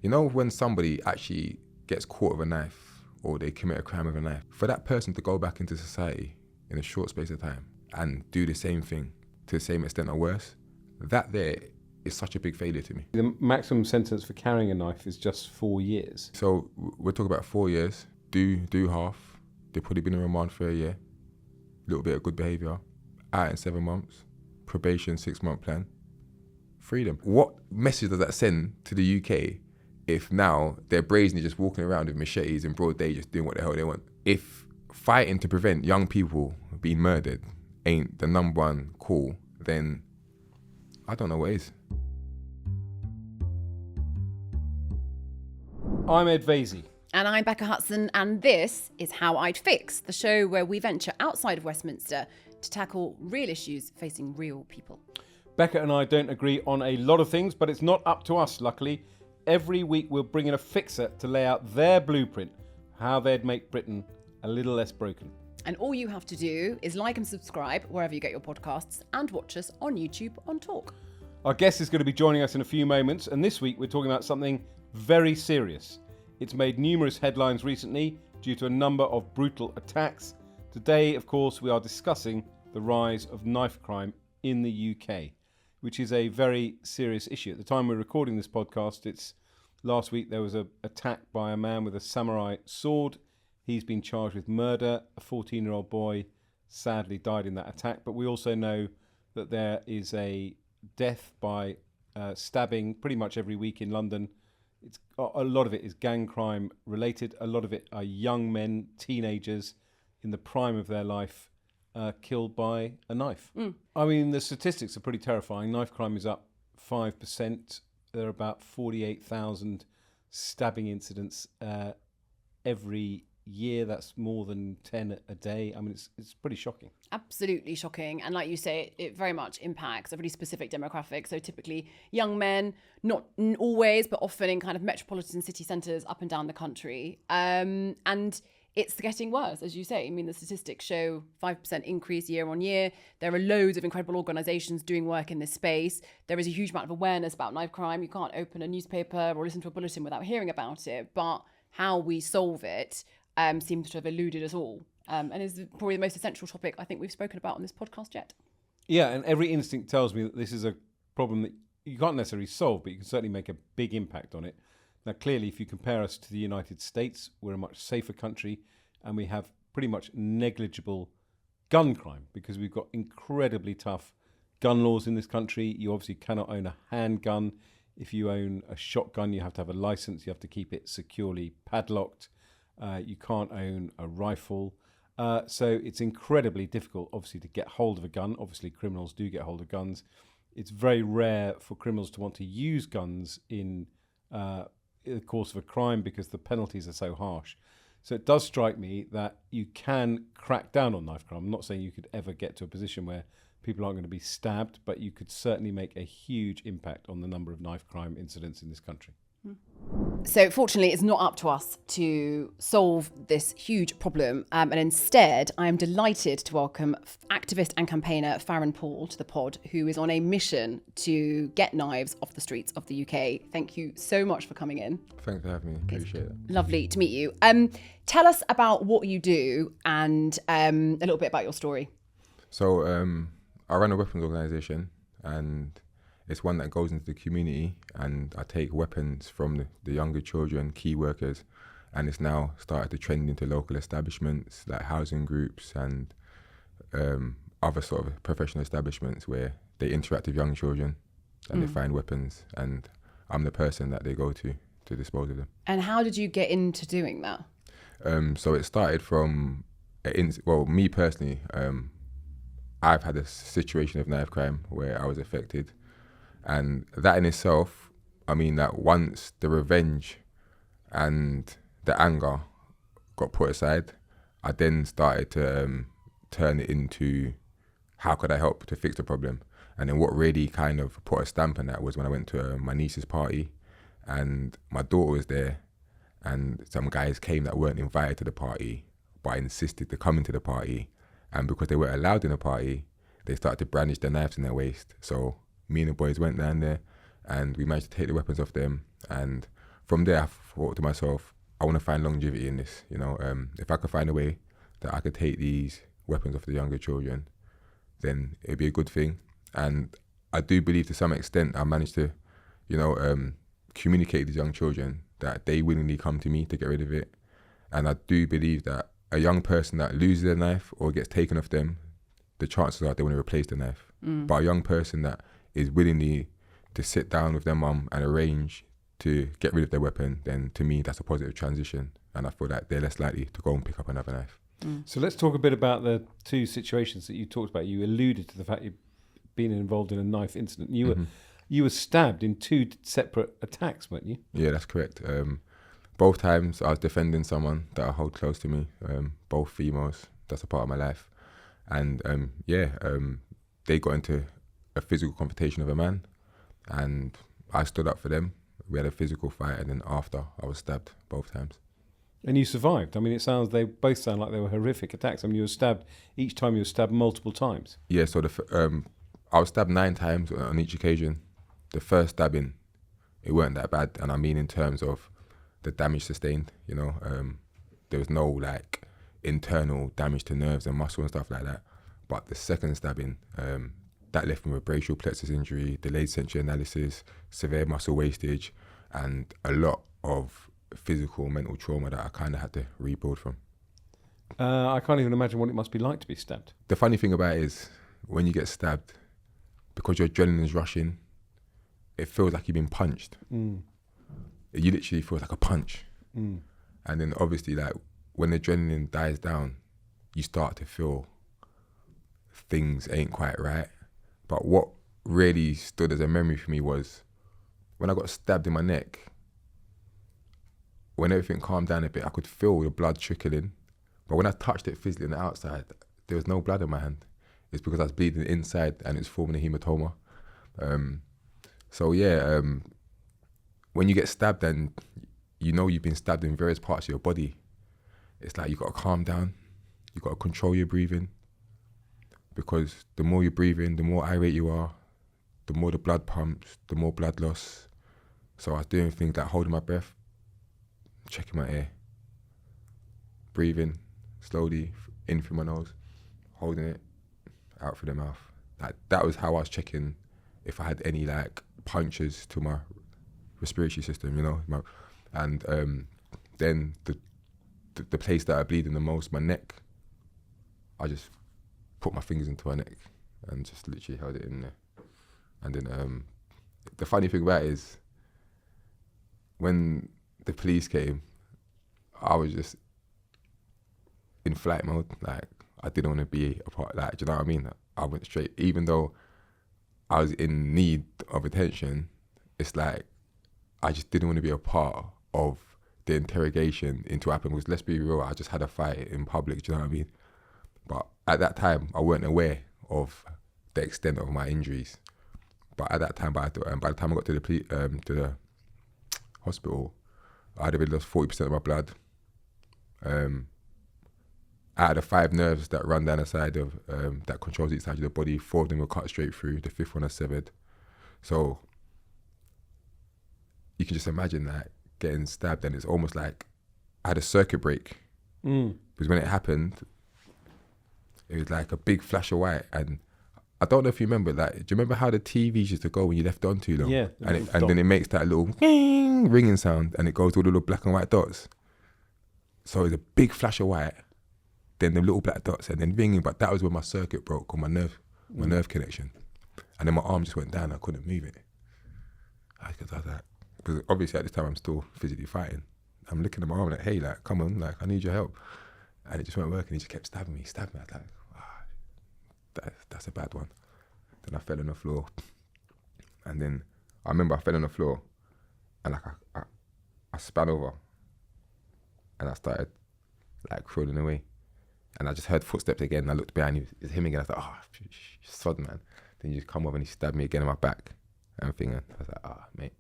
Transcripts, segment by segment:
You know, when somebody actually gets caught with a knife or they commit a crime with a knife, for that person to go back into society in a short space of time and do the same thing to the same extent or worse, that there is such a big failure to me. The maximum sentence for carrying a knife is just 4 years. So we're talking about 4 years, do half, they've probably been in remand for a year, little bit of good behaviour, out in 7 months, probation 6-month plan, freedom. What message does that send to the UK if now they're brazenly just walking around with machetes in broad day just doing what the hell they want? If fighting to prevent young people being murdered ain't the number one call, then I don't know what is. I'm Ed Vaizey. And I'm Becca Hutson, and this is How I'd Fix, the show where we venture outside of Westminster to tackle real issues facing real people. Becca and I don't agree on a lot of things, but it's not up to us, luckily. Every week we'll bring in a fixer to lay out their blueprint, how they'd make Britain a little less broken. And all you have to do is like and subscribe wherever you get your podcasts and watch us on YouTube on Talk. Our guest is going to be joining us in a few moments, and this week we're talking about something very serious. It's made numerous headlines recently due to a number of brutal attacks. Today, of course, we are discussing the rise of knife crime in the UK, which is a very serious issue. At the time we're recording this podcast, it's last week there was an attack by a man with a samurai sword. He's been charged with murder. A 14-year-old boy sadly died in that attack. But we also know that there is a death by stabbing pretty much every week in London. A lot of it is gang crime related. A lot of it are young men, teenagers in the prime of their life, killed by a knife. I mean, the statistics are pretty terrifying. Knife crime is up 5%. There are about 48,000 stabbing incidents every year. That's more than 10 a day. I mean, it's pretty shocking. Absolutely shocking. And like you say, it very much impacts a really specific demographic. So typically young men, not always, but often in kind of metropolitan city centres up and down the country. And it's getting worse, as you say. I mean, the statistics show 5% increase year on year. There are loads of incredible organisations doing work in this space. There is a huge amount of awareness about knife crime. You can't open a newspaper or listen to a bulletin without hearing about it. But how we solve it seems to have eluded us all. And is probably the most essential topic I think we've spoken about on this podcast yet. Yeah, and every instinct tells me that this is a problem that you can't necessarily solve, but you can certainly make a big impact on it. Now, clearly, if you compare us to the United States, we're a much safer country, and we have pretty much negligible gun crime because we've got incredibly tough gun laws in this country. You obviously cannot own a handgun. If you own a shotgun, you have to have a license. You have to keep it securely padlocked. You can't own a rifle. So it's incredibly difficult, obviously, to get hold of a gun. Obviously, criminals do get hold of guns. It's very rare for criminals to want to use guns in the course of a crime because the penalties are so harsh. So it does strike me that you can crack down on knife crime. I'm not saying you could ever get to a position where people aren't going to be stabbed, but you could certainly make a huge impact on the number of knife crime incidents in this country. So fortunately, it's not up to us to solve this huge problem. And instead, I am delighted to welcome activist and campaigner Farren Paul to the pod, who is on a mission to get knives off the streets of the UK. Thank you so much for coming in. Thanks for having me. Appreciate it. Lovely to meet you. Tell us about what you do and a little bit about your story. So I run a weapons organisation, and it's one that goes into the community, and I take weapons from the younger children, key workers, and it's now started to trend into local establishments like housing groups and other sort of professional establishments where they interact with young children and they find weapons, and I'm the person that they go to dispose of them. And how did you get into doing that? So it started from, me personally, I've had a situation of knife crime where I was affected. And that in itself, I mean, that once the revenge and the anger got put aside, I then started to turn it into how could I help to fix the problem. And then what really kind of put a stamp on that was when I went to my niece's party, and my daughter was there, and some guys came that weren't invited to the party, but I insisted to come into the party. And because they weren't allowed in the party, they started to brandish their knives in their waist. So me and the boys went down there and we managed to take the weapons off them. And from there, I thought to myself, I want to find longevity in this. You know, if I could find a way that I could take these weapons off the younger children, then it'd be a good thing. And I do believe to some extent I managed to, you know, communicate to these young children that they willingly come to me to get rid of it. And I do believe that a young person that loses their knife or gets taken off them, the chances are they want to replace the knife. But a young person that is willingly to sit down with their mum and arrange to get rid of their weapon, then to me that's a positive transition. And I feel like they're less likely to go and pick up another knife. So let's talk a bit about the two situations that you talked about. You alluded to the fact you've been involved in a knife incident. You were stabbed in two separate attacks, weren't you? Yeah, that's correct. Both times I was defending someone that I hold close to me, both females. That's a part of my life. And they got into a physical confrontation with a man, and I stood up for them. We had a physical fight, and then after I was stabbed both times. And you survived. I mean, they both sound like they were horrific attacks. I mean, each time you were stabbed multiple times. Yeah, so I was stabbed 9 times on each occasion. The first stabbing, it weren't that bad, and I mean in terms of the damage sustained, you know. There was no like internal damage to nerves and muscle and stuff like that. But the second stabbing, that left me with brachial plexus injury, delayed sensory analysis, severe muscle wastage, and a lot of physical, mental trauma that I kind of had to rebuild from. I can't even imagine what it must be like to be stabbed. The funny thing about it is, when you get stabbed, because your adrenaline is rushing, it feels like you've been punched. You literally feel like a punch. And then obviously, like, when the adrenaline dies down, you start to feel things ain't quite right. But what really stood as a memory for me was when I got stabbed in my neck. When everything calmed down a bit, I could feel the blood trickling. But when I touched it physically on the outside, there was no blood in my hand. It's because I was bleeding inside and it's forming a hematoma. When you get stabbed and you know you've been stabbed in various parts of your body, it's like you got to calm down. You got to control your breathing, because the more you breathe in, the more irate you are, the more the blood pumps, the more blood loss. So I was doing things like holding my breath, checking my air, breathing slowly in through my nose, holding it out through the mouth. Like, that was how I was checking if I had any like punctures to my respiratory system, you know. And then the place that I bleed in the most, my neck, I just put my fingers into my neck and just literally held it in there. And then the funny thing about it is, when the police came, I was just in flight mode. Like, I didn't want to be a part. Like, do you know what I mean? I went straight, even though I was in need of attention. It's like I just didn't want to be a part of the interrogation into what happened. Because let's be real, I just had a fight in public. Do you know what I mean? But at that time, I weren't aware of the extent of my injuries. But at that time, by the time I got to the hospital, I had already lost 40% of my blood. Out of the 5 nerves that run down the side of that controls each side of the body, 4 of them were cut straight through. The 5th one I severed. So you can just imagine that getting stabbed, and it's almost like I had a circuit break. Because when it happened, it was like a big flash of white, and I don't know if you remember, like, do you remember how the TVs used to go when you left it on too long? Yeah. And then it makes that little ringing sound, and it goes to all the little black and white dots. So it's a big flash of white, then the little black dots, and then ringing. But that was when my circuit broke on my nerve connection, and then my arm just went down. I couldn't move it. Because obviously at this time I'm still physically fighting. I'm looking at my arm like, hey, like, come on, like, I need your help. And it just weren't working. He just kept stabbing me. I was like, that's a bad one. Then I fell on the floor, and then I remember I fell on the floor, and like I span over, and I started like crawling away, and I just heard footsteps again. And I looked behind, it was him again. I was like, oh, sod, man. Then he just come over and he stabbed me again in my back and thing. And I was like, mate.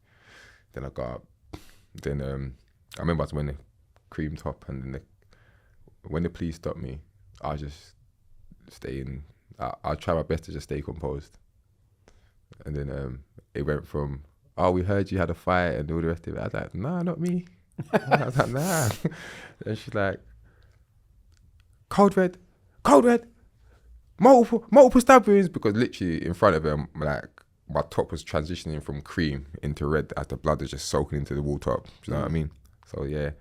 Then I got up. Then I remember I was wearing a cream top, and then when the police stopped me, I just stay in. I try my best to just stay composed. And then it went from, oh, we heard you had a fight and all the rest of it. I was like, nah, not me. I was like, nah. And she's like, cold red, multiple stab wounds, because literally in front of him, like, my top was transitioning from cream into red as the blood was just soaking into the wall top. Do you know what I mean? So yeah.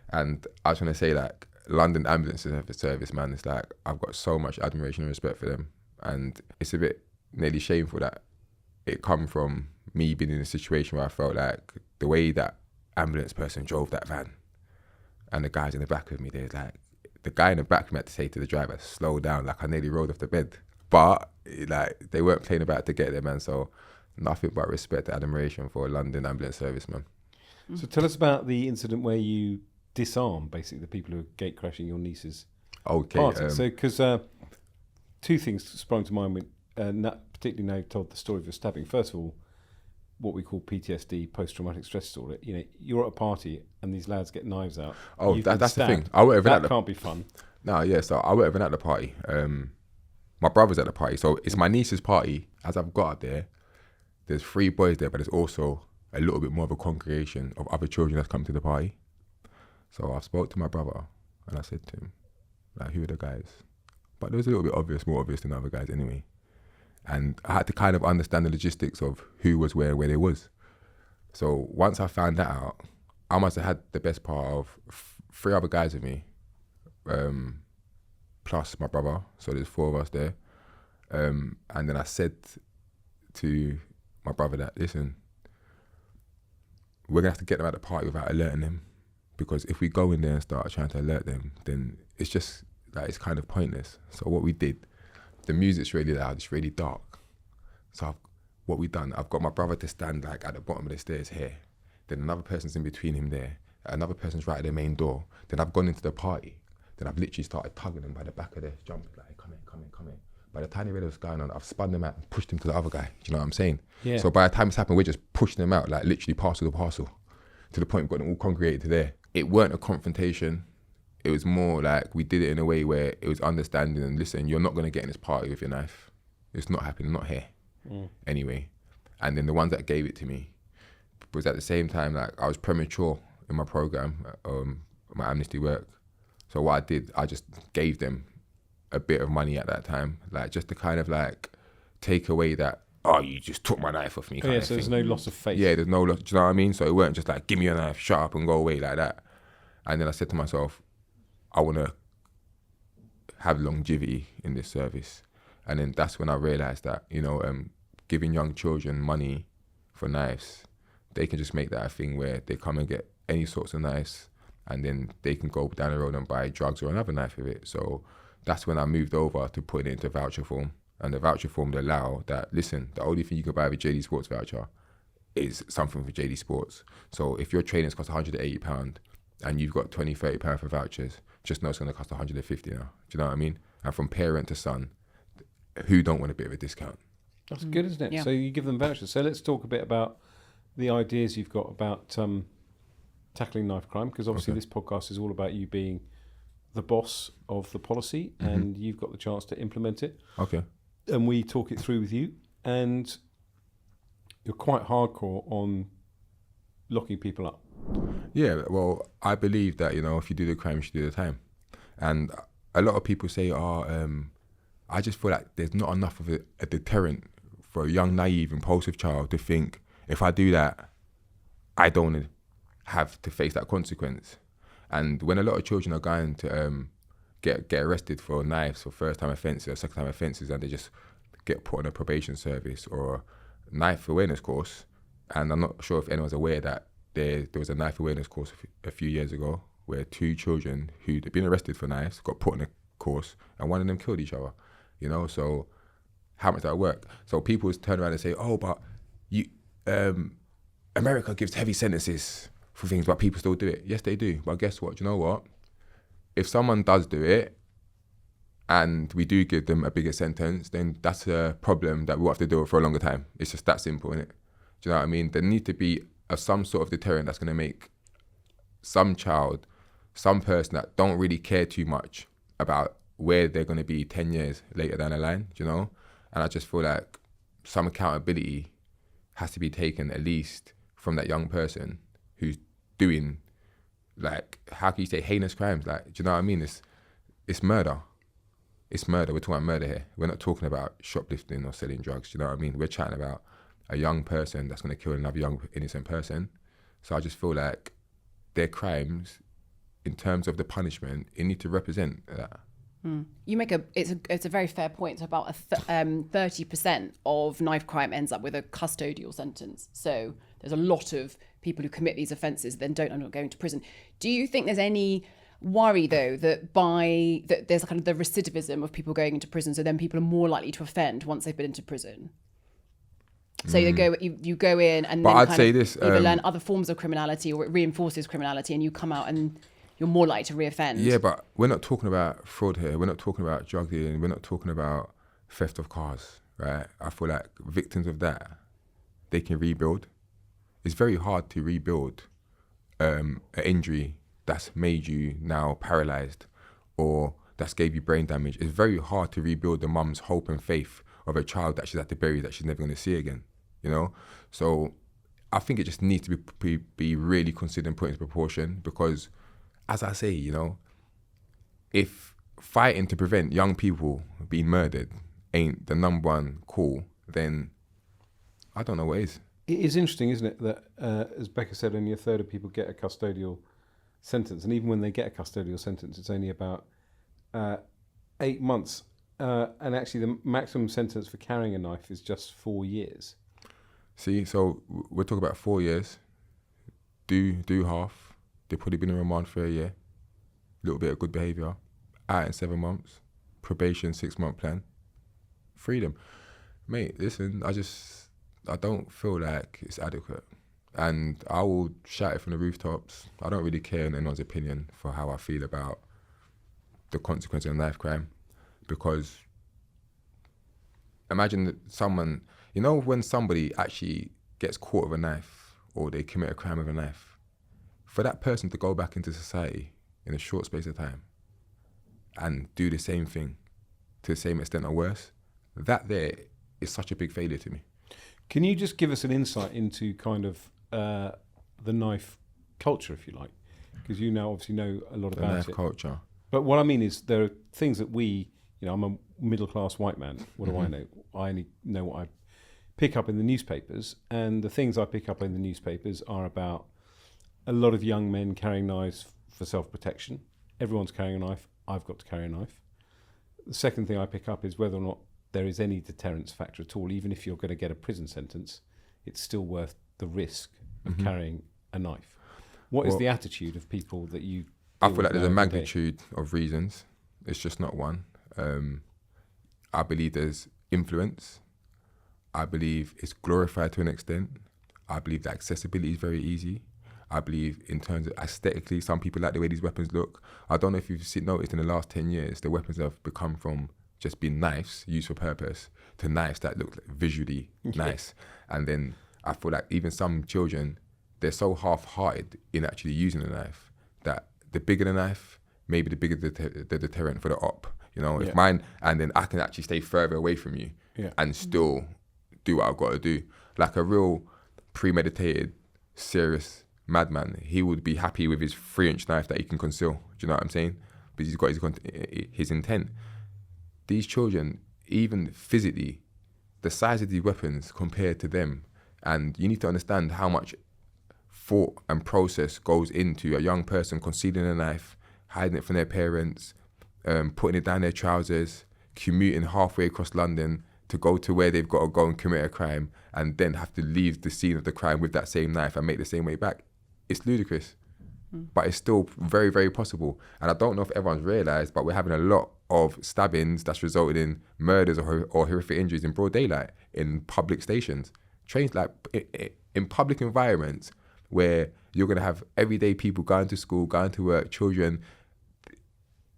And I was trying to say, like, London Ambulance Service, man, it's like, I've got so much admiration and respect for them. And it's a bit nearly shameful that it come from me being in a situation where I felt like the way that ambulance person drove that van and the guys in the back of me, there's like, the guy in the back of me had to say to the driver, slow down, like I nearly rolled off the bed. But like, they weren't playing about it to get there, man. So nothing but respect and admiration for London Ambulance Service, man. So tell us about the incident where you disarm basically the people who are gate crashing your niece's party. So because two things sprung to mind, with, particularly now you've told the story of your stabbing. First of all, what we call PTSD, post-traumatic stress disorder. You know, you're at a party and these lads get knives out. Oh, that's the thing. I won't even that can't be fun. No, yeah. So I weren't even at the party. My brother's at the party, so it's my niece's party. As I've got up there, there's 3 boys there, but there's also a little bit more of a congregation of other children that's come to the party. So I spoke to my brother and I said to him, like, who are the guys? But it was a little bit more obvious than other guys anyway. And I had to kind of understand the logistics of who was where they was. So once I found that out, I must have had the best part of 3 other guys with me, plus my brother. So there's 4 of us there. And then I said to my brother that, listen, we're gonna have to get them at the party without alerting them. Because if we go in there and start trying to alert them, then it's just, like, it's kind of pointless. So what we did, the music's really loud, it's really dark. So what we done, I've got my brother to stand like at the bottom of the stairs here. Then another person's in between him there. Another person's right at the main door. Then I've gone into the party. Then I've literally started tugging them by the back of their jumper, like, come in. By the time they realised what's going on, I've spun them out and pushed them to the other guy. Do you know what I'm saying? Yeah. So by the time it's happened, we're just pushing them out, like literally parcel to parcel, to the point we've got them all congregated to there. It weren't a confrontation. It was more like we did it in a way where it was understanding and, listen, you're not going to get in this party with your knife. It's not happening, not here. Anyway. And then the ones that gave it to me was at the same time, like, I was premature in my program, my amnesty work. So what I did, I just gave them a bit of money at that time, like, just to kind of like take away that, oh, you just took my knife off me kind of so thing. there's no loss of faith. Yeah, there's no loss, do you know what I mean? So it weren't just like, give me your knife, shut up and go away like that. And then I said to myself, I want to have longevity in this service. And then that's when I realised that, you know, giving young children money for knives, they can just make that a thing where they come and get any sorts of knives and then they can go down the road and buy drugs or another knife with it. So that's when I moved over to putting it into voucher form. And the voucher form would allow that, listen, the only thing you can buy with JD Sports voucher is something for JD Sports. So if your trainers cost £180 and you've got £20, £30 for vouchers, just know it's going to cost £150 now. Do you know what I mean? And from parent to son, who don't want a bit of a discount? That's good, isn't it? Yeah. So you give them vouchers. So let's talk a bit about the ideas you've got about tackling knife crime, because obviously this podcast is all about you being the boss of the policy and you've got the chance to implement it. Okay. And we talk it through with you, and you're quite hardcore on locking people up. Yeah, well, I believe that, you know, if you do the crime, you should do the time. And a lot of people say, I just feel like there's not enough of a deterrent for a young, naive, impulsive child to think, if I do that, I don't want to have to face that consequence. And when a lot of children are going to get arrested for knives for first-time offences or second-time offences, and they just get put on a probation service or a knife awareness course, and I'm not sure if anyone's aware that there was a knife awareness course a few years ago where 2 children who'd been arrested for knives got put on a course and one of them killed each other, you know. So how much that work? So people turn around and say, oh, but you America gives heavy sentences for things, but people still do it. Yes, they do. But guess what? Do you know what? If someone does do it and we do give them a bigger sentence, then that's a problem that we'll have to deal with for a longer time. It's just that simple, innit? Do you know what I mean? There needs to be some sort of deterrent that's going to make some child, some person that don't really care too much about where they're going to be 10 years later down the line, do you know? And I just feel like some accountability has to be taken at least from that young person who's doing, like, how can you say heinous crimes? Like, do you know what I mean? It's murder. It's murder. We're talking about murder here. We're not talking about shoplifting or selling drugs. Do you know what I mean? We're chatting about a young person that's going to kill another young innocent person. So I just feel like their crimes, in terms of the punishment, it need to represent that. You make it's a very fair point. So about 30% of knife crime ends up with a custodial sentence. So there's a lot of people who commit these offences then don't end up going to prison. Do you think there's any worry though that there's kind of the recidivism of people going into prison, so then people are more likely to offend once they've been into prison? So you go in and but then I'd say this, either learn other forms of criminality or it reinforces criminality, and you come out and you're more likely to reoffend. Yeah, but we're not talking about fraud here. We're not talking about drug dealing. We're not talking about theft of cars, right? I feel like victims of that, they can rebuild. It's very hard to rebuild an injury that's made you now paralyzed or that's gave you brain damage. It's very hard to rebuild the mum's hope and faith of a child that she's had to bury that she's never going to see again, you know? So I think it just needs to be really considered and put into proportion, because as I say, you know, if fighting to prevent young people being murdered ain't the number one call, then I don't know what is. It is interesting, isn't it, that as Becca said, only a third of people get a custodial sentence, and even when they get a custodial sentence, it's only about 8 months. And actually, the maximum sentence for carrying a knife is just 4 years. See, so we're talking about 4 years. Do half. They've probably been in remand for a year. A little bit of good behaviour. Out in 7 months. Probation, 6-month plan. Freedom. Mate, listen, I don't feel like it's adequate. And I will shout it from the rooftops. I don't really care in anyone's opinion for how I feel about the consequence of a knife crime. Because imagine that someone, you know, when somebody actually gets caught with a knife or they commit a crime with a knife, for that person to go back into society in a short space of time and do the same thing to the same extent or worse, that there is such a big failure to me. Can you just give us an insight into kind of the knife culture, if you like? Because you now obviously know a lot The about knife it. culture. But what I mean is there are things that we, you know, I'm a middle-class white man. What do I know? I only know what I pick up in the newspapers, and the things I pick up in the newspapers are about a lot of young men carrying knives for self-protection. Everyone's carrying a knife. I've got to carry a knife. The second thing I pick up is whether or not there is any deterrence factor at all. Even if you're going to get a prison sentence, it's still worth the risk of carrying a knife. What is the attitude of people that you... I feel like there's a magnitude of reasons. It's just not one. I believe there's influence. I believe it's glorified to an extent. I believe that accessibility is very easy. I believe in terms of aesthetically, some people like the way these weapons look. I don't know if you've noticed in the last 10 years, the weapons have become from just being knives used for purpose to knives that look visually nice. And then I feel like even some children, they're so half-hearted in actually using a knife that the bigger the knife, maybe the bigger the deterrent for the op. You know, if mine, and then I can actually stay further away from you and still do what I've got to do. Like a real premeditated, serious madman, he would be happy with his 3-inch knife that he can conceal. Do you know what I'm saying? But he's got his intent. These children, even physically, the size of these weapons compared to them, and you need to understand how much thought and process goes into a young person concealing a knife, hiding it from their parents, putting it down their trousers, commuting halfway across London to go to where they've got to go and commit a crime, and then have to leave the scene of the crime with that same knife and make the same way back. It's ludicrous, but it's still very, very possible. And I don't know if everyone's realised, but we're having a lot of stabbings that's resulted in murders or horrific injuries in broad daylight in public stations. Trains, like in public environments where you're going to have everyday people going to school, going to work, children.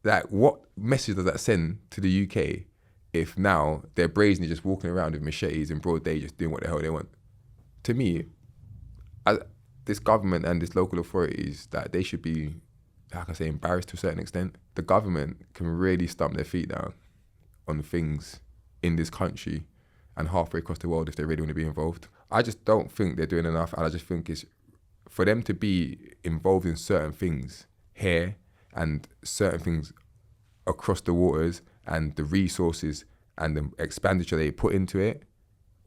Like, what message does that send to the UK if now they're brazenly just walking around with machetes in broad day, just doing what the hell they want? To me, this government and this local authorities, that they should be, how can I say, embarrassed to a certain extent. The government can really stamp their feet down on things in this country and halfway across the world if they really want to be involved. I just don't think they're doing enough, and I just think it's for them to be involved in certain things here and certain things across the waters and the resources and the expenditure they put into it,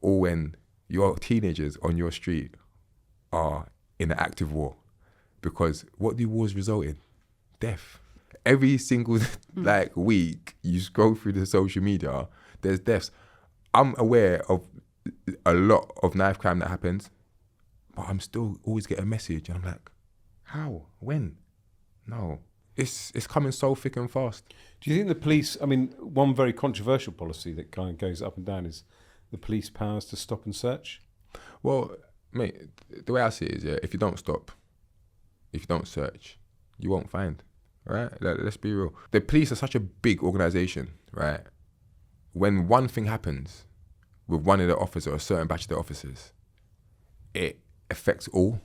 all when your teenagers on your street are in an active war. Because what do wars result in? Death. Every single week you scroll through the social media, there's deaths. I'm aware of a lot of knife crime that happens, but I'm still always get a message and I'm like, how? When? No. It's coming so thick and fast. Do you think the police, I mean, one very controversial policy that kind of goes up and down is the police powers to stop and search? Well, mate, the way I see it is, if you don't stop, if you don't search, you won't find, right? Let's be real. The police are such a big organisation, right? When one thing happens with one of the officers or a certain batch of the officers, it affects all.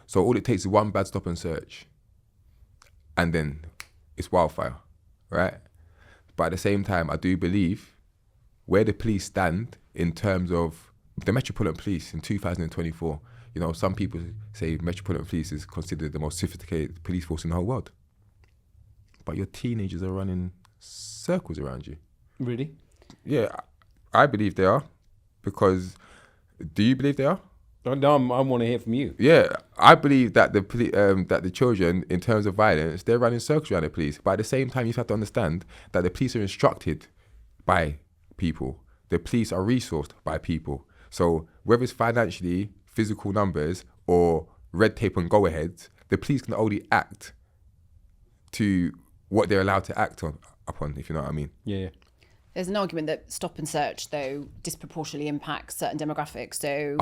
So all it takes is one bad stop and search, and then it's wildfire, right? But at the same time, I do believe where the police stand in terms of the Metropolitan Police in 2024, some people say Metropolitan Police is considered the most sophisticated police force in the whole world. But your teenagers are running circles around you. Really? Yeah, I believe they are. Because, do you believe they are? No, I want to hear from you. Yeah, I believe that the children, in terms of violence, they're running circles around the police. But at the same time, you have to understand that the police are instructed by people. The police are resourced by people. So whether it's financially, physical numbers, or red tape and go-aheads, the police can only act to what they're allowed to act upon, if you know what I mean. Yeah. There's an argument that stop and search, though, disproportionately impacts certain demographics. So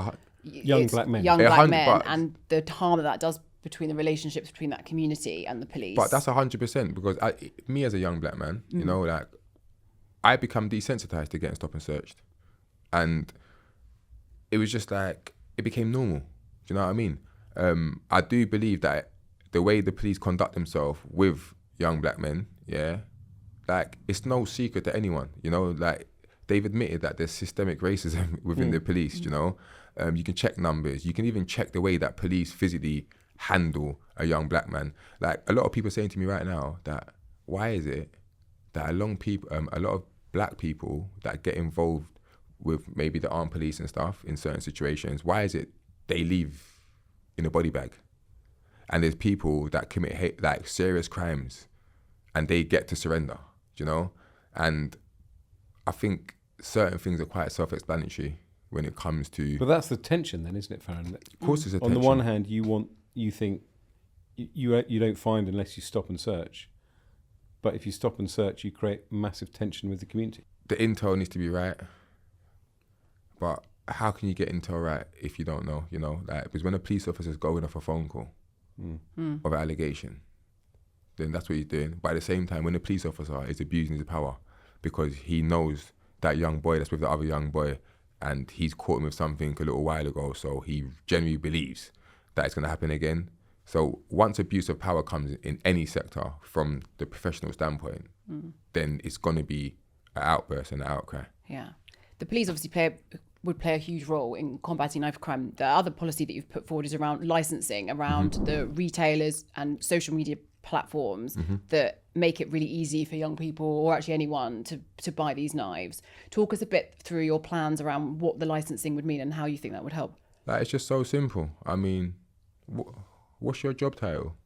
young black men. Young black men, and the harm that does between the relationships between that community and the police. But that's 100%, because me as a young black man, I become desensitized to getting stop and searched. And it was just like, it became normal. Do you know what I mean? I do believe that the way the police conduct themselves with young black men, it's no secret to anyone, they've admitted that there's systemic racism within the police, you can check numbers, you can even check the way that police physically handle a young black man. Like, a lot of people are saying to me right now that, why is it that a lot of black people that get involved with maybe the armed police and stuff in certain situations, why is it they leave in a body bag? And there's people that commit serious crimes and they get to surrender, And I think certain things are quite self-explanatory when it comes to... But that's the tension then, isn't it, Farron? Of course it's a tension. On the one hand, you think you don't find unless you stop and search. But if you stop and search, you create massive tension with the community. The intel needs to be right. But how can you get intel right if you don't know, because when a police officer's going off a phone call of an allegation, then that's what he's doing. But at the same time, when the police officer is abusing his power because he knows that young boy that's with the other young boy and he's caught him with something a little while ago, so he genuinely believes that it's going to happen again. So once abuse of power comes in any sector from the professional standpoint, then it's going to be an outburst and an outcry. Yeah. The police obviously would play a huge role in combating knife crime. The other policy that you've put forward is around licensing, around the retailers and social media platforms that make it really easy for young people, or actually anyone, to buy these knives. Talk us a bit through your plans around what the licensing would mean and how you think that would help. It's just so simple. I mean, what's your job title?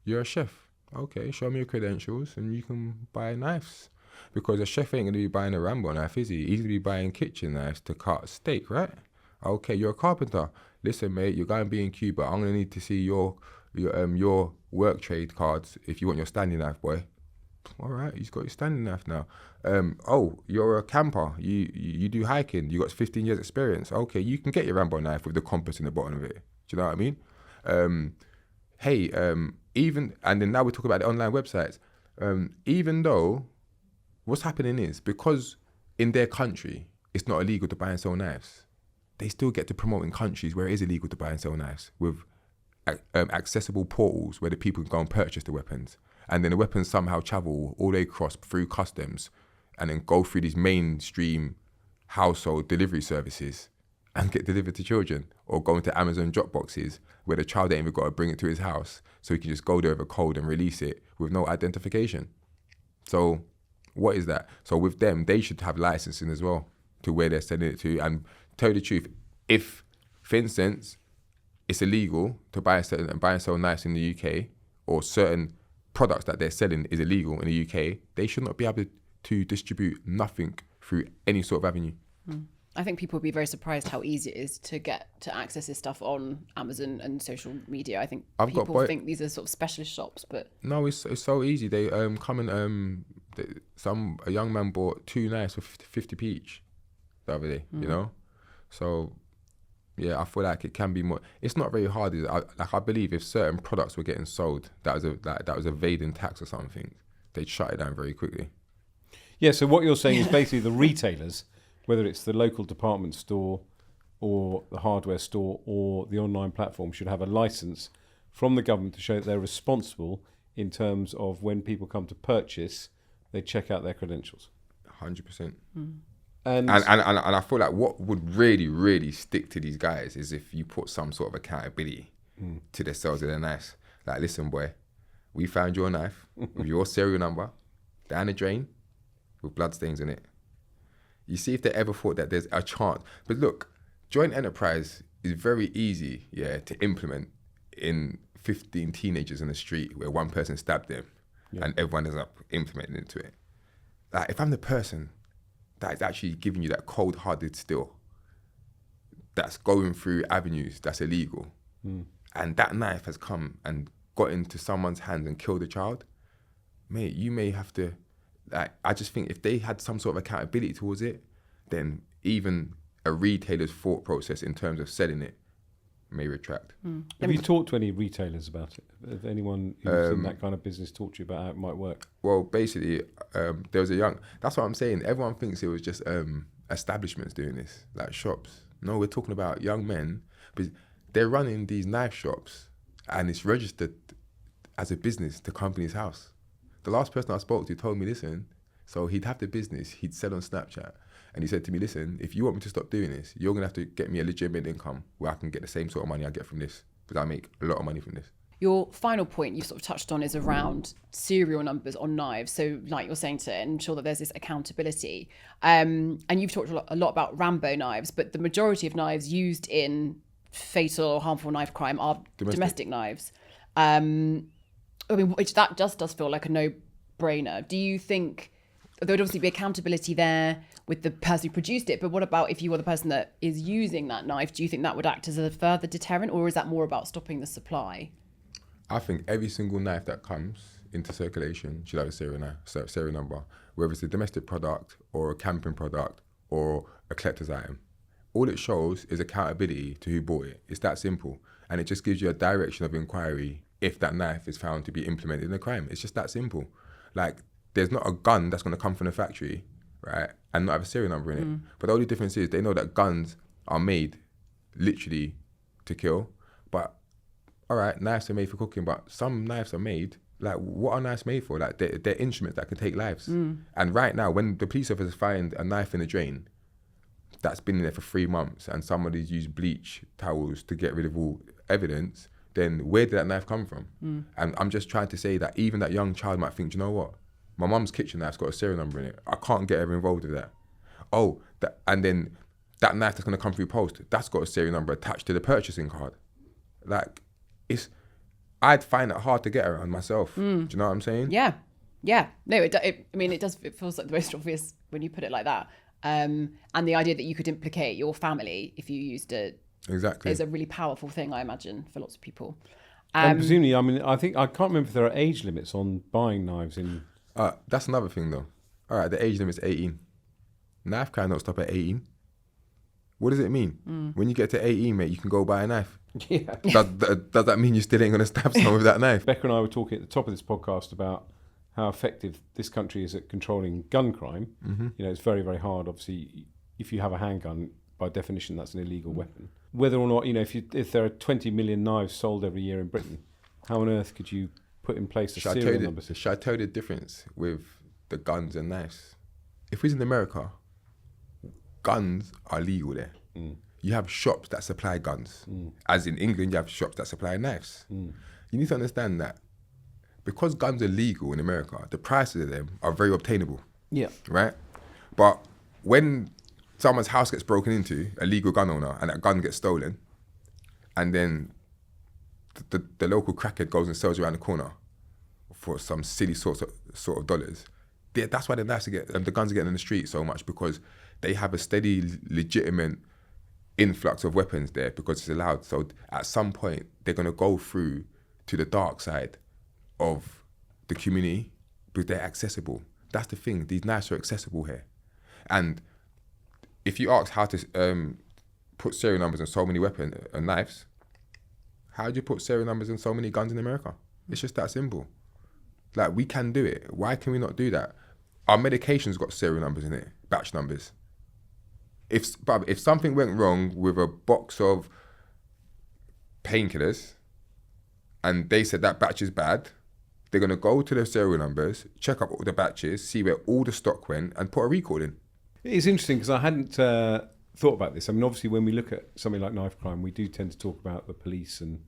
You're a chef. Okay, show me your credentials and you can buy knives. Because a chef ain't going to be buying a Rambo knife, is he? He's going to be buying kitchen knives to cut steak, right? Okay, you're a carpenter. Listen, mate, you're going to be in Cuba. I'm going to need to see your work trade cards if you want your standing knife, boy. All right, he's got your standing knife now. You're a camper. You do hiking. You got 15 years experience. Okay, you can get your Rambo knife with the compass in the bottom of it. Do you know what I mean? Even, and then now we talk about the online websites. Even though what's happening is, because in their country it's not illegal to buy and sell knives, they still get to promote in countries where it is illegal to buy and sell knives with accessible portals where the people can go and purchase the weapons, and then the weapons somehow travel all the way across through customs and then go through these mainstream household delivery services and get delivered to children, or go into Amazon drop boxes where the child ain't even got to bring it to his house, so he can just go there with a code and release it with no identification. So what is that? So with them, they should have licensing as well to where they're selling it to. And tell you the truth, if, for instance, it's illegal to buy and sell knives in the UK, or certain products that they're selling is illegal in the UK, they should not be able to distribute nothing through any sort of avenue. I think people would be very surprised how easy it is to get to access this stuff on Amazon and social media. I think people think these are sort of specialist shops, but no, it's so easy. They come and a young man bought 2 knives for 50p each the other day. You know, so yeah, I feel like it can be more. It's not very hard. I believe if certain products were getting sold that was evading tax or something, they'd shut it down very quickly. Yeah. So what you're saying is basically the retailers, whether it's the local department store or the hardware store or the online platform, should have a license from the government to show that they're responsible in terms of when people come to purchase, they check out their credentials. 100%. And I feel like what would really, really stick to these guys is if you put some sort of accountability to the sales of their knives. Like, listen, boy, we found your knife with your serial number down the drain with bloodstains in it. You see if they ever thought that there's a chance. But look, joint enterprise is very easy, to implement in 15 teenagers in the street where one person stabbed them and everyone ends up implementing into it. Like, if I'm the person that is actually giving you that cold-hearted steel, that's going through avenues that's illegal, and that knife has come and got into someone's hands and killed a child, mate, you may have to. I just think if they had some sort of accountability towards it, then even a retailer's thought process in terms of selling it may retract. Have you talked to any retailers about it? Have anyone who's in that kind of business talked to you about how it might work? Well, basically, there was that's what I'm saying. Everyone thinks it was just establishments doing this, like shops. No, we're talking about young men, but they're running these knife shops and it's registered as a business to company's house. The last person I spoke to told me, listen, so he'd have the business, he'd sell on Snapchat. And he said to me, listen, if you want me to stop doing this, you're going to have to get me a legitimate income where I can get the same sort of money I get from this, because I make a lot of money from this. Your final point you sort of touched on is around serial numbers on knives. So like you're saying, to ensure that there's this accountability. And you've talked a lot about Rambo knives, but the majority of knives used in fatal or harmful knife crime are domestic knives. I mean, which that just does feel like a no-brainer. Do you think there would obviously be accountability there with the person who produced it, but what about if you were the person that is using that knife? Do you think that would act as a further deterrent, or is that more about stopping the supply? I think every single knife that comes into circulation should have a serial number, whether it's a domestic product or a camping product or a collector's item. All it shows is accountability to who bought it. It's that simple. And it just gives you a direction of inquiry if that knife is found to be implemented in a crime. It's just that simple. Like, there's not a gun that's going to come from the factory, right, and not have a serial number in it. But the only difference is they know that guns are made literally to kill. But, all right, knives are made for cooking, but some knives are made, like, what are knives made for? Like, they're instruments that can take lives. And right now, when the police officers find a knife in a drain that's been in there for 3 months and somebody's used bleach towels to get rid of all evidence, then where did that knife come from? And I'm just trying to say that even that young child might think, do you know what? My mum's kitchen knife's got a serial number in it. I can't get her involved with that. And then that knife that's going to come through post, that's got a serial number attached to the purchasing card. Like, I'd find it hard to get around myself. Do you know what I'm saying? Yeah. No, it feels like the most obvious when you put it like that. And the idea that you could implicate your family if you used it is a really powerful thing, I imagine, for lots of people. And presumably, I can't remember if there are age limits on buying knives in. That's another thing, though. All right, the age limit's 18. Knife crime don't stop at 18. What does it mean? When you get to 18, mate, you can go buy a knife. Yeah. Does that mean you still ain't going to stab someone with that knife? Becca and I were talking at the top of this podcast about how effective this country is at controlling gun crime. You know, it's very, very hard. Obviously, if you have a handgun, by definition, that's an illegal weapon. Whether or not, you know, if there are 20 million knives sold every year in Britain, how on earth could you put in place a serial number system? Should I tell you the difference with the guns and knives? If we was in America, guns are legal there. you have shops that supply guns. As in England, you have shops that supply knives. You need to understand that because guns are legal in America, the prices of them are very obtainable. Yeah. Right? But when someone's house gets broken into, a legal gun owner, and that gun gets stolen, and then the local crackhead goes and sells around the corner for some silly sort of dollars, that's why the guns are getting in the street so much, because they have a steady, legitimate influx of weapons there because it's allowed. So at some point, they're going to go through to the dark side of the community because they're accessible. That's the thing. These knives are accessible here. And if you ask how to put serial numbers on so many knives, how do you put serial numbers on so many guns in America? It's just that simple. Like, we can do it. Why can we not do that? Our medication's got serial numbers in it, batch numbers. If something went wrong with a box of painkillers and they said that batch is bad, they're going to go to the serial numbers, check up all the batches, see where all the stock went, and put a record in. It's interesting because I hadn't thought about this. I mean, obviously, when we look at something like knife crime, we do tend to talk about the police and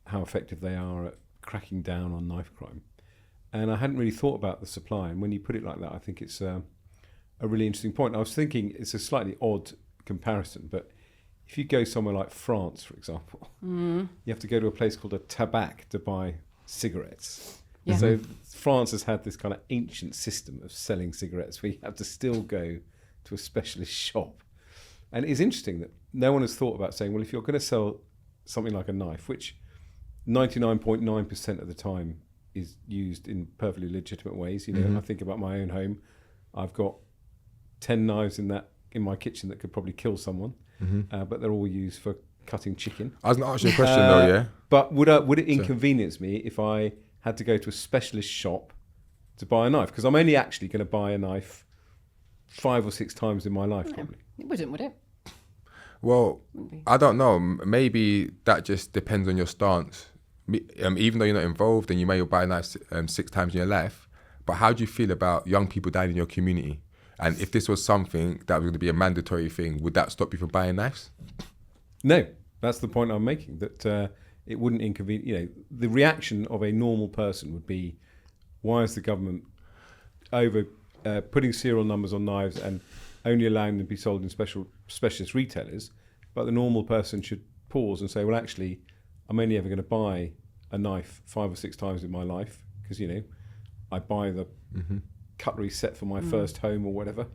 how effective they are at cracking down on knife crime. And I hadn't really thought about the supply. And when you put it like that, I think it's a really interesting point. I was thinking it's a slightly odd comparison, but if you go somewhere like France, for example, you have to go to a place called a tabac to buy cigarettes. Yeah. So France has had this kind of ancient system of selling cigarettes where you have to still go to a specialist shop. And it's interesting that no one has thought about saying, well, if you're going to sell something like a knife, which 99.9% of the time is used in perfectly legitimate ways. You know, I think about my own home. I've got 10 knives in my kitchen that could probably kill someone, but they're all used for cutting chicken. I was going to ask you a question though, yeah? But would it inconvenience me if I had to go to a specialist shop to buy a knife? Because I'm only actually going to buy a knife 5 or 6 times in my life, probably. It wouldn't, would it? Well, I don't know. Maybe that just depends on your stance. Even though you're not involved and you may buy knives 6 times in your life, but how do you feel about young people dying in your community? And if this was something that was going to be a mandatory thing, would that stop you from buying knives? No, that's the point I'm making, that it wouldn't inconvenience. You know, the reaction of a normal person would be, why is the government over putting serial numbers on knives and only allowing them to be sold in specialist retailers? But the normal person should pause and say, well, actually, I'm only ever going to buy a knife 5 or 6 times in my life because, you know, I buy the cutlery set for my first home or whatever.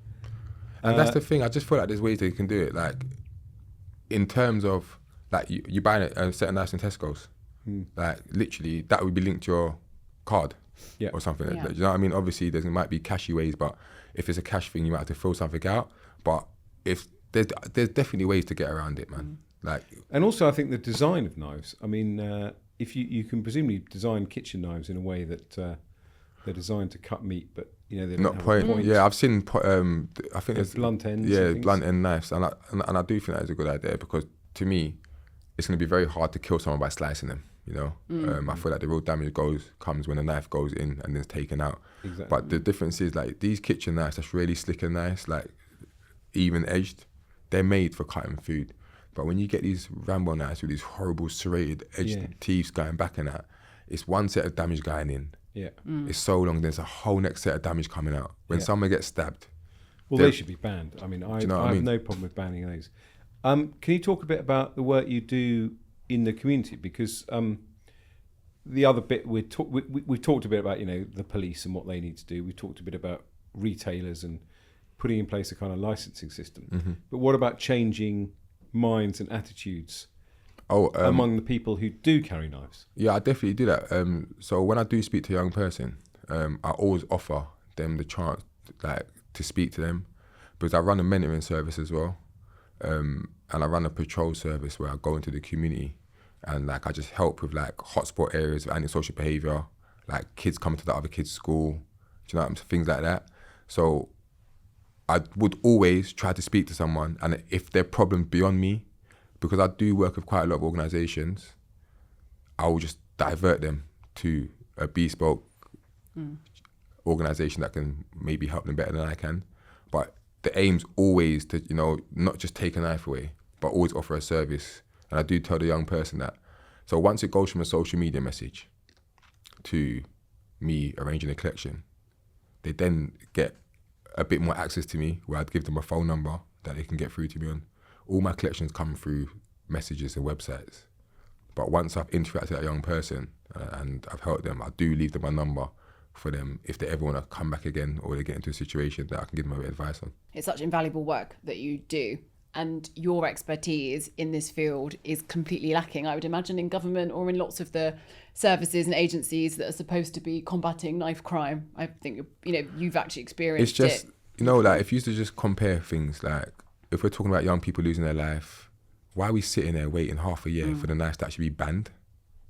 And that's the thing. I just feel like there's ways that you can do it. Like, in terms of, like, you buying a set of knives in Tesco's, like, literally, that would be linked to your card or something. Yeah. Like, you know what I mean? Obviously, there might be cashy ways, but if it's a cash thing, you might have to fill something out. But if there's definitely ways to get around it, man. Like, and also, I think the design of knives. I mean, if you can presumably design kitchen knives in a way that they're designed to cut meat, but you know they don't have a point. Yeah, I've seen. I think there's blunt ends. Yeah, blunt end knives, and I do think that is a good idea because to me, it's going to be very hard to kill someone by slicing them. You know, I feel like the real damage comes when a knife goes in and then it's taken out. Exactly. But the difference is, like, these kitchen knives that's really slick and nice, like even edged, they're made for cutting food. But when you get these Rambo knives with these horrible serrated edged teeth going back and that, it's one set of damage going in. Yeah. It's so long, there's a whole next set of damage coming out. When someone gets stabbed. Well, they should be banned. I mean, I have no problem with banning those. Can you talk a bit about the work you do in the community? Because the other bit, we've talked a bit about, you know, the police and what they need to do. We've talked a bit about retailers and putting in place a kind of licensing system. But what about changing minds and attitudes among the people who do carry knives? Yeah, I definitely do that. So when I do speak to a young person, I always offer them the chance, like, to speak to them, because I run a mentoring service as well, and I run a patrol service where I go into the community and, like, I just help with, like, hotspot areas of antisocial behaviour, like kids coming to the other kids' school, do you know, things like that. So I would always try to speak to someone, and if their problem's beyond me, because I do work with quite a lot of organisations, I will just divert them to a bespoke organisation that can maybe help them better than I can. But the aim's always to, you know, not just take a knife away, but always offer a service. And I do tell the young person that. So once it goes from a social media message to me arranging a collection, they then get a bit more access to me, where I'd give them a phone number that they can get through to me on. All my collections come through messages and websites. But once I've interacted with a young person and I've helped them, I do leave them a number for them if they ever want to come back again or they get into a situation that I can give them a bit of advice on. It's such invaluable work that you do, and your expertise in this field is completely lacking, I would imagine, in government or in lots of the services and agencies that are supposed to be combating knife crime. I think, you've actually experienced it. It's just, like if you used to just compare things, like if we're talking about young people losing their life, why are we sitting there waiting half a year for the knives to actually be banned?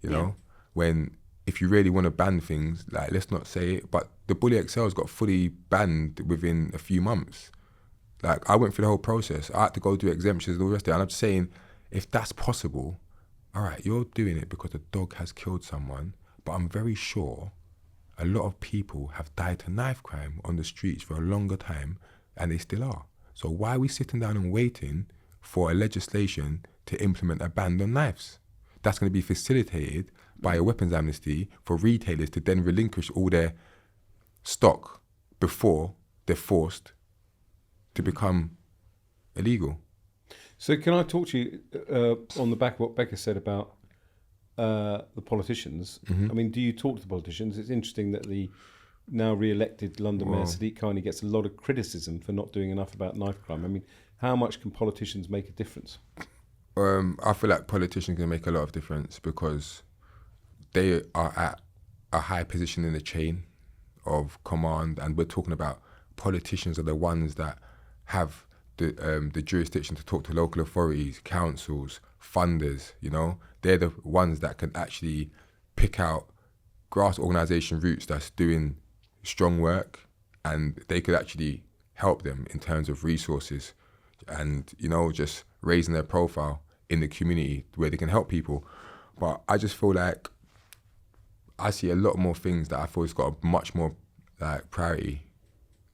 You know, when if you really want to ban things, like let's not say it, but the Bully XL's got fully banned within a few months. Like I went through the whole process. I had to go do exemptions and all the rest of it. And I'm just saying, if that's possible, all right, you're doing it because the dog has killed someone, but I'm very sure a lot of people have died to knife crime on the streets for a longer time, and they still are. So why are we sitting down and waiting for a legislation to implement a ban on knives? That's going to be facilitated by a weapons amnesty for retailers to then relinquish all their stock before they're forced to become illegal. So can I talk to you on the back of what Becca said about the politicians? Mm-hmm. I mean, do you talk to the politicians? It's interesting that the now re-elected London Mayor Sadiq Khani gets a lot of criticism for not doing enough about knife crime. I mean, how much can politicians make a difference? I feel like politicians can make a lot of difference because they are at a high position in the chain of command, and we're talking about politicians are the ones that have the jurisdiction to talk to local authorities, councils, funders. They're the ones that can actually pick out grass organisation routes that's doing strong work, and they could actually help them in terms of resources and just raising their profile in the community where they can help people. But I just feel like I see a lot more things that I feel has got a much more priority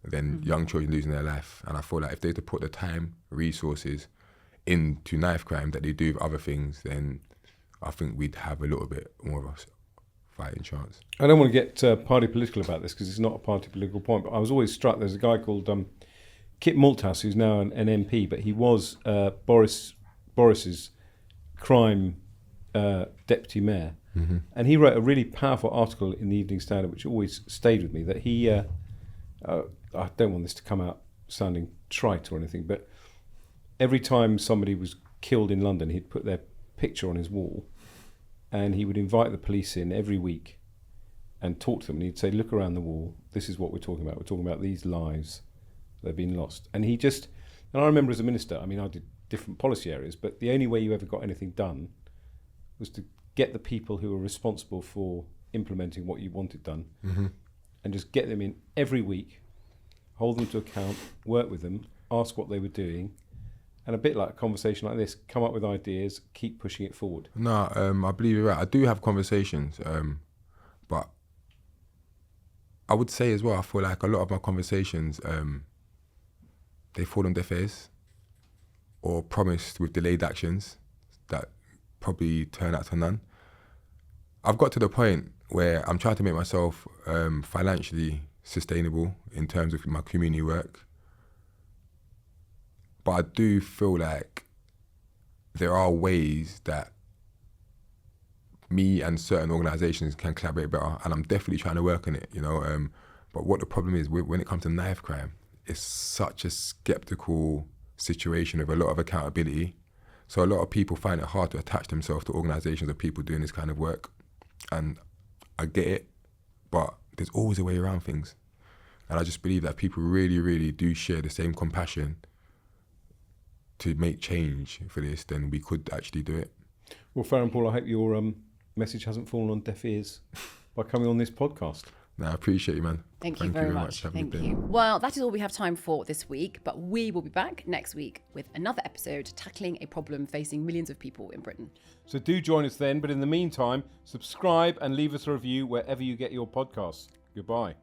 than young children losing their life. And I feel like if they had to put the time, resources into knife crime that they do with other things, then I think we'd have a little bit more of a fighting chance. I don't want to get party political about this because it's not a party political point, but I was always struck. There's a guy called Kit Malthouse who's now an MP, but he was Boris's crime deputy mayor. Mm-hmm. And he wrote a really powerful article in the Evening Standard, which always stayed with me, that he, I don't want this to come out sounding trite or anything, but every time somebody was killed in London, he'd put their picture on his wall and he would invite the police in every week and talk to them. And he'd say, look around the wall, this is what we're talking about. We're talking about these lives that have been lost. And and I remember as a minister, I mean, I did different policy areas, but the only way you ever got anything done was to get the people who were responsible for implementing what you wanted done and just get them in every week, hold them to account, work with them, ask what they were doing, and a bit like a conversation like this, come up with ideas, keep pushing it forward. No, I believe you're right. I do have conversations, but I would say as well, I feel like a lot of my conversations, they fall on deaf ears or promised with delayed actions that probably turn out to none. I've got to the point where I'm trying to make myself financially sustainable in terms of my community work. But I do feel like there are ways that me and certain organisations can collaborate better, and I'm definitely trying to work on it, But what the problem is, when it comes to knife crime, it's such a skeptical situation with a lot of accountability. So a lot of people find it hard to attach themselves to organisations or people doing this kind of work. And I get it, but there's always a way around things. And I just believe that people really, really do share the same compassion to make change for this, then we could actually do it. Well, Farren Paul, I hope your message hasn't fallen on deaf ears by coming on this podcast. No, I appreciate you, man. Thank you very much. Have a good Thank day. you. Well, that is all we have time for this week, but we will be back next week with another episode tackling a problem facing millions of people in Britain. So do join us then, but in the meantime, subscribe and leave us a review wherever you get your podcasts. Goodbye.